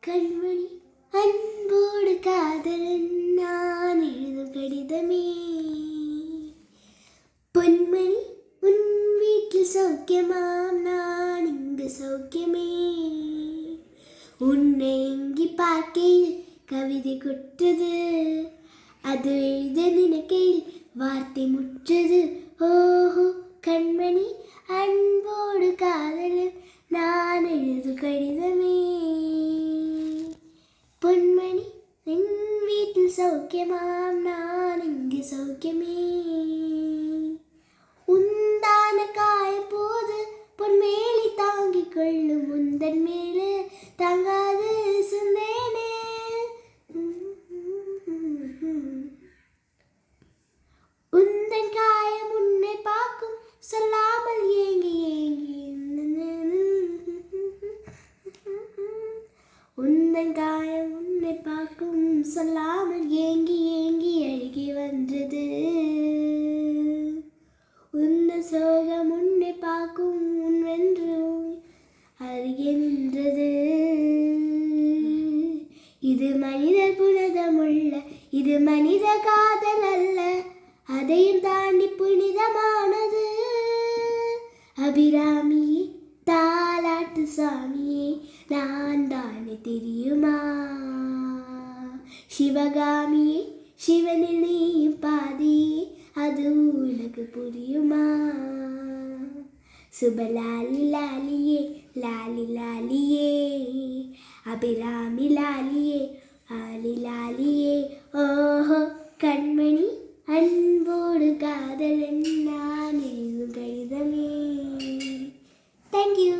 கண்மணி அன்போடு காதலன் நான் எழுதும் கடிதமே. பொன்மணி உன் வீட்டில் சௌக்கியமாம், நான் இங்கு சௌக்கியமே. உன்னை எங்கி பார்க்கையில் கவிதை கொட்டது, அது எழுத நினைக்கையில் வார்த்தை முற்றது. ஓஹோ கண்மணி அன்போடு காதலன் நான் எழுது கடிதமே. பொன்மணி என் வீட்டில் சௌக்கியமாம், நான் இங்கு சௌக்கியமே. உந்தான காய போது பொன்மேலி தாங்கிக் கொள்ளும், உந்தன் மேலே தாங்காது சொந்தேனே. உந்தன் காயம் உன்னை பார்க்கும் சொல்லாமல் ஏங்கி ஏங்கி, உந்தன் காயம் உன்னை பார்க்கும் சொல்லாமல் ஏங்கி ஏங்கி அழுகி வந்தது. உந்தன் சோகம் உன்னை பார்க்கும் உன்வென்று அருகே நின்றது. இது மனிதர் புனிதமுள்ள, இது மனித காதல் அல்ல, அதையும் தாண்டி புனிதமானது. அபிராமியே தாலாட்டு சாமியே நான் தானே தெரியுமா. சிவகாமியே சிவனில் நீயும் பாதியே, அது உனக்கு புரியுமா. சுபலாலி லாலியே லாலி லாலியே, அபிராமி லாலியே ஆலி லாலியே. ஓஹோ கண்மணி அன்போடு காதலன் நான் எழுதும் கடிதமே. தேங்க்யூ.